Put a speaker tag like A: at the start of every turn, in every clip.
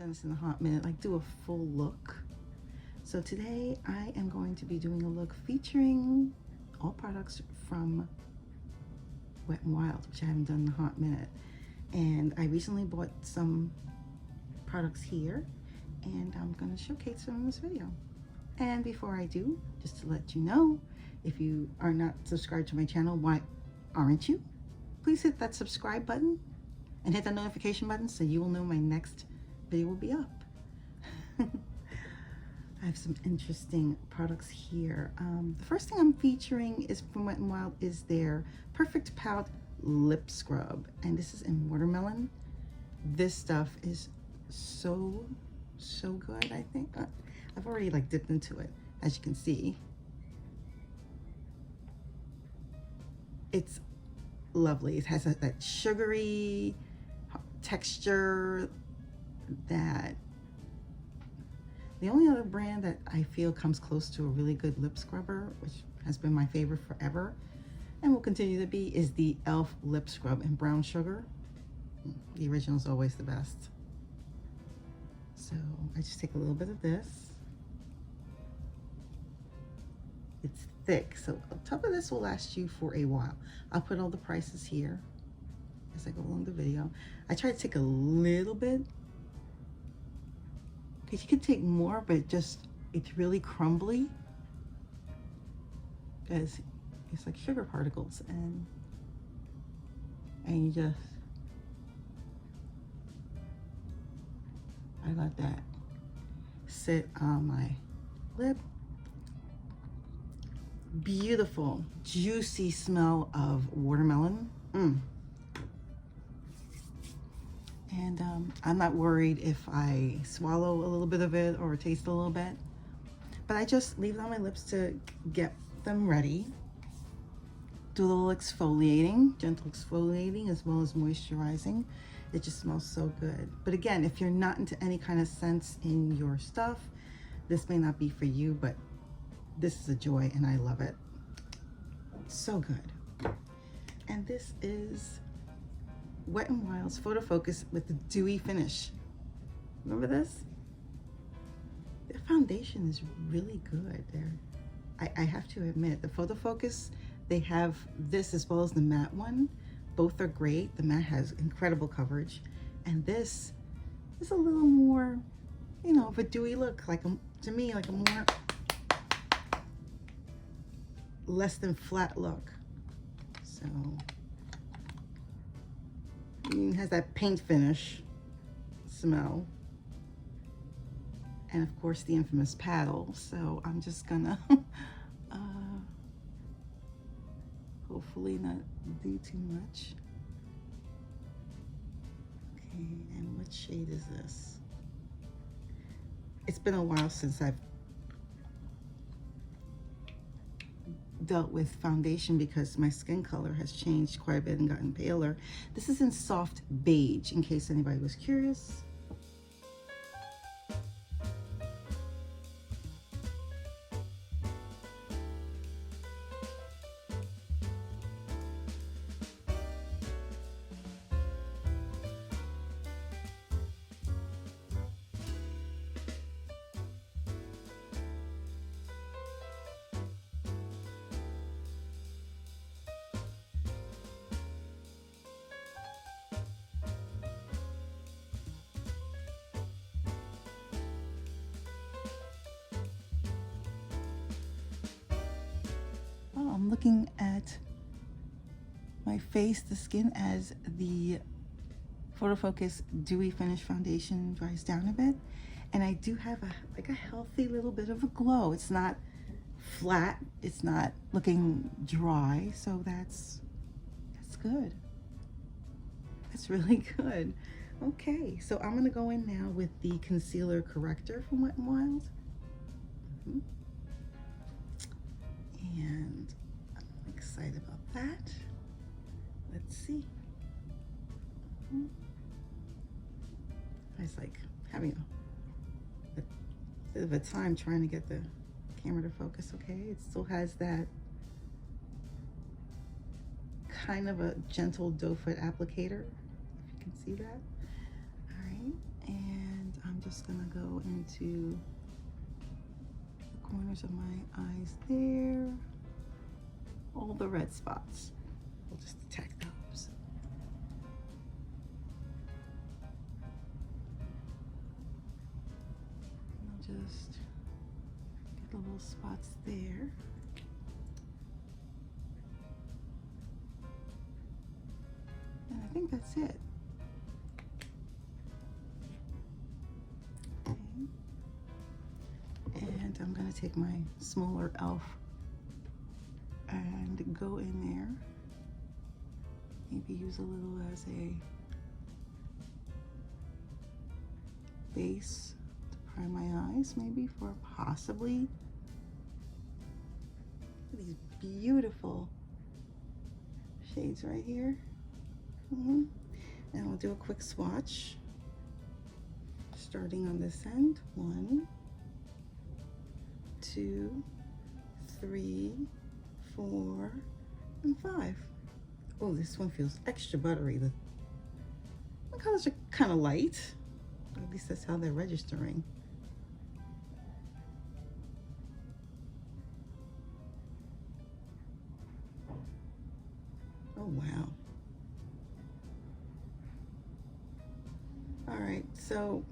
A: done this in a hot minute, like do a full look. So today I am going to be doing a look featuring all products from Wet n Wild, which I haven't done in a hot minute. And I recently bought some products here and I'm going to showcase them in this video. And before I do, just to let you know, if you are not subscribed to my channel, why aren't you? Please hit that subscribe button and hit the notification button so you will know my next video will be up. I have some interesting products here. The first thing I'm featuring is from Wet n Wild is their Perfect Pout Lip Scrub. And this is in watermelon. This stuff is so good, I think. I've already like dipped into it, as you can see. It's lovely. It has that sugary texture that the only other brand that I feel comes close to a really good lip scrubber, which has been my favorite forever and will continue to be, is the e.l.f. lip scrub in brown sugar. The original is always the best. So I just take a little bit of this. It's thick, so on top of this will last you for a while. I'll put all the prices here as I go along the video. I try to take a little bit, because you can take more, but it's really crumbly, because it's like sugar particles, and you just, I let that sit on my lip. Beautiful, juicy smell of watermelon. And I'm not worried if I swallow a little bit of it or taste a little bit, but I just leave it on my lips to get them ready. Do a little exfoliating, gentle exfoliating, as well as moisturizing. It just smells so good. But again, if you're not into any kind of scents in your stuff, this may not be for you, but this is a joy and I love it. So good. And this is Wet n Wild's Photo Focus with the dewy finish. Remember this? Their foundation is really good. I have to admit, the Photo Focus, they have this as well as the matte one. Both are great. The matte has incredible coverage, and this is a little more, you know, of a dewy look, like to me, like a more less than flat look. So it has that paint finish smell, and of course the infamous paddle. So I'm just gonna hopefully not do too much. Okay, and what shade is this? It's been a while since I've dealt with foundation because my skin color has changed quite a bit and gotten paler. This is in soft beige, in case anybody was curious. I'm looking at my face, the skin, as the Photo Focus Dewy Finish Foundation dries down a bit. And I do have a healthy little bit of a glow. It's not flat, it's not looking dry, so that's good. That's really good. Okay, so I'm gonna go in now with the concealer corrector from Wet n Wild. And I'm excited about that. Let's see. I was like having a bit of a time trying to get the camera to focus. Okay, it still has that kind of a gentle doe foot applicator, if you can see that. All right, and I'm I'm just gonna go into the corners of my eyes there. All the red spots. We'll just attack those. And I'll just get the little spots there. And I think that's it. Okay. And I'm gonna take my smaller e.l.f. and go in there. Maybe use a little as a base to prime my eyes, maybe for possibly these beautiful shades right here. And we'll do a quick swatch, starting on this end. 1, 2, 3, 4, and 5. Oh, this one feels extra buttery. The colors are kind of light. At least that's how they're registering. Oh, wow. All right, so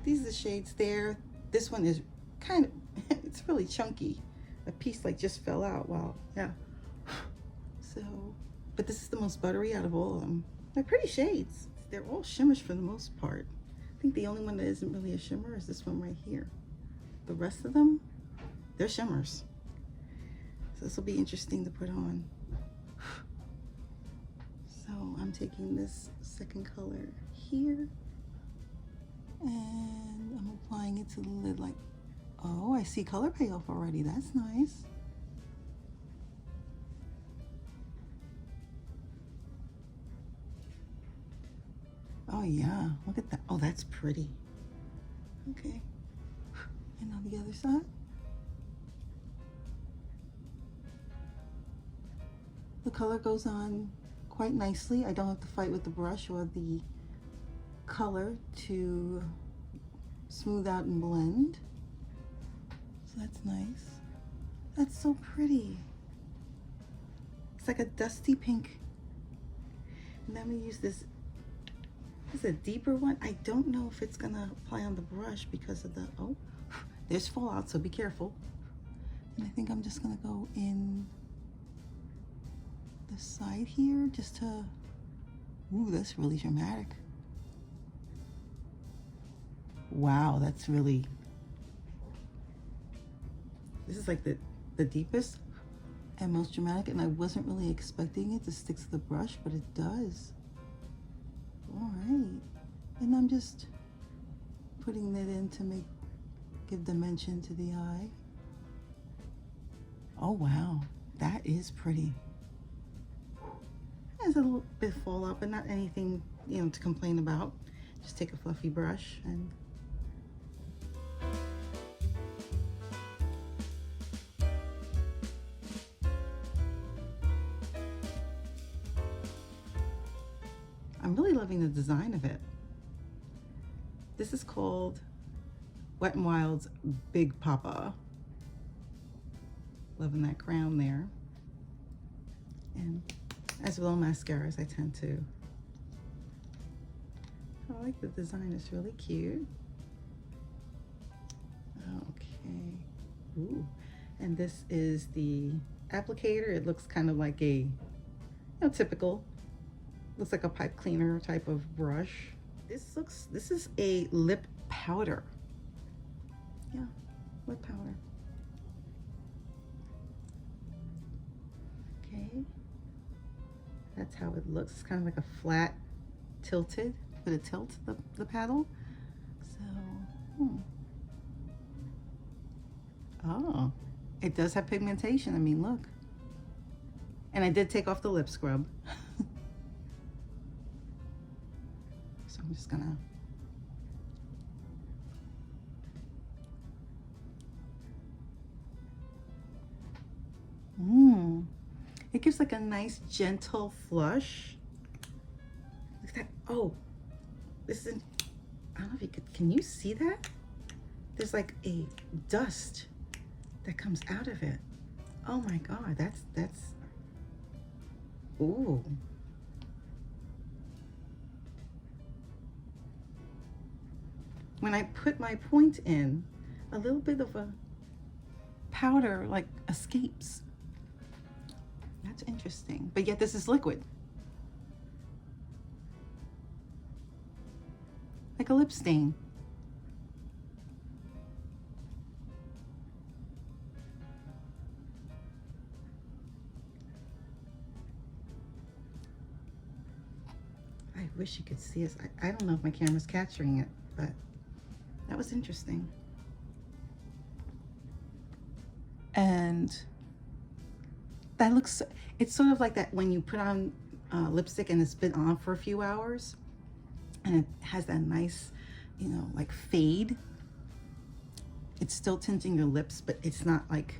A: these are the shades there. This one is kind of, it's really chunky. A piece like just fell out. Wow, yeah. So, but this is the most buttery out of all of them. They're pretty shades. They're all shimmers for the most part. I think the only one that isn't really a shimmer is this one right here. The rest of them, they're shimmers. So this will be interesting to put on. So I'm taking this second color here and I'm applying it to the lid like, oh, I see color payoff already. That's nice. Oh yeah, look at that. Oh, that's pretty. Okay. And on the other side. The color goes on quite nicely. I don't have to fight with the brush or the color to smooth out and blend. So that's nice. That's so pretty. It's like a dusty pink. And then I'm gonna use this. This is a deeper one. I don't know if it's gonna apply on the brush because of the, oh, there's fallout, so be careful. And I think I'm just gonna go in the side here just to, ooh, that's really dramatic. Wow, that's really, this is like the deepest and most dramatic, and I wasn't really expecting it to stick to the brush, but it does. All right, and I'm just putting that in to give dimension to the eye. Oh wow, that is pretty. There's a little bit of fallout, but not anything, you know, to complain about. Just take a fluffy brush and I'm really loving the design of it. This is called Wet n Wild's Big Poppa. Loving that crown there. And as with all mascaras, I tend to. I like the design, it's really cute. Okay. Ooh. And this is the applicator. It looks kind of like a, you know, typical, looks like a pipe cleaner type of brush. This is a lip powder. Yeah, lip powder. Okay. That's how it looks. It's kind of like a flat, tilted, with a tilt, the paddle. So, oh, it does have pigmentation. I mean, look. And I did take off the lip scrub. So I'm just gonna. It gives like a nice gentle flush. Look at that. Oh, this is I don't know if you could, can you see that? There's like a dust that comes out of it. Oh my God, that's, ooh. When I put my point in, a little bit of a powder like escapes. That's interesting, but yet this is liquid. Like a lip stain. I wish you could see us. I don't know if my camera's capturing it, but that was interesting. And that looks, it's sort of like that when you put on lipstick and it's been on for a few hours and it has that nice, you know, like fade. It's still tinting your lips, but it's not like,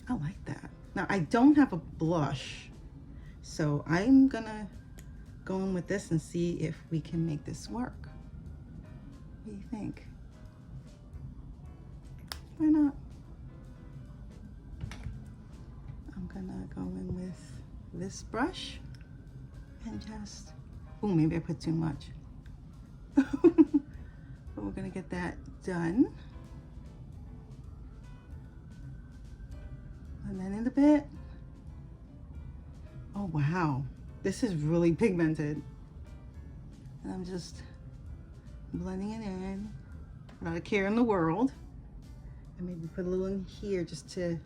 A: I like that. Now I don't have a blush, so I'm gonna go in with this and see if we can make this work. What do you think? Why not? I'm gonna go in with this brush and just, oh, maybe I put too much. But we're gonna get that done. And then in a bit, oh wow, this is really pigmented. And I'm just blending it in, not a care in the world. And maybe put a little in here just to,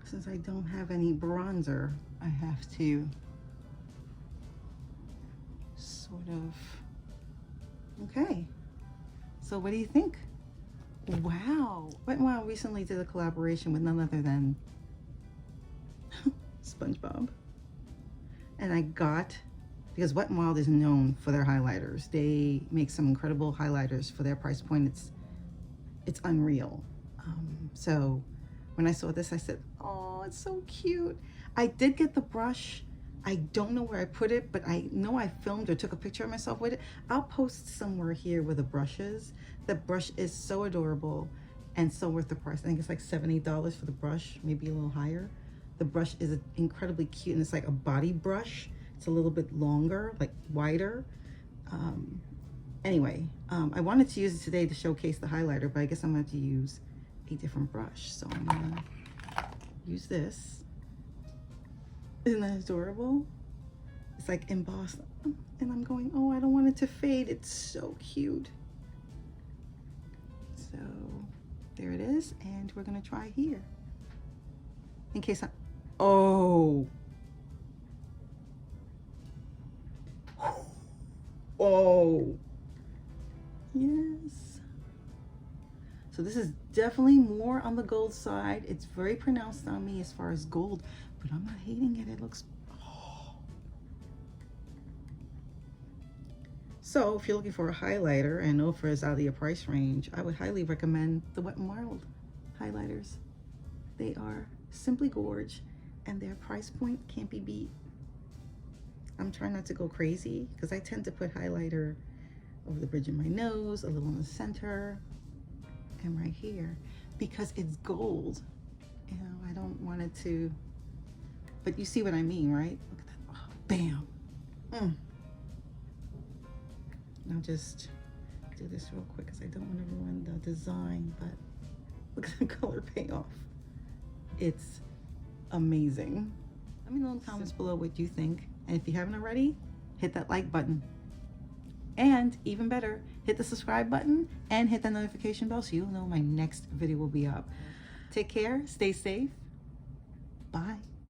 A: since I don't have any bronzer, I have to sort of, okay. So what do you think? Wow. Wet n Wild recently did a collaboration with none other than SpongeBob. And I got, because Wet n Wild is known for their highlighters. They make some incredible highlighters for their price point. It's unreal. So when I saw this, I said, oh, it's so cute. I did get the brush. I don't know where I put it, but I know I filmed or took a picture of myself with it. I'll post somewhere here where the brush is. The brush is so adorable and so worth the price. I think it's like $7, $8 for the brush, maybe a little higher. The brush is incredibly cute, and it's like a body brush. It's a little bit longer, like wider. Anyway, I wanted to use it today to showcase the highlighter, but I guess I'm going to have to use a different brush. So I'm going to use this. Isn't that adorable? It's like embossed. And I'm going, oh, I don't want it to fade. It's so cute. So there it is. And we're going to try here. In case I, oh. Oh. Yes. So this is definitely more on the gold side. It's very pronounced on me as far as gold, but I'm not hating it. It looks, oh. So if you're looking for a highlighter and know if it's out of your price range, I would highly recommend the Wet n Wild highlighters. They are simply gorge, and their price point can't be beat. I'm trying not to go crazy because I tend to put highlighter over the bridge of my nose, a little in the center, and right here, because it's gold. You know, I don't want it to, but you see what I mean, right? Look at that, oh, bam. I'll just do this real quick because I don't want to ruin the design, but look at the color payoff. It's amazing. Let me know in the comments below what you think. And if you haven't already, hit that like button. And even better, hit the subscribe button and hit that notification bell so you'll know my next video will be up. Take care, stay safe, bye.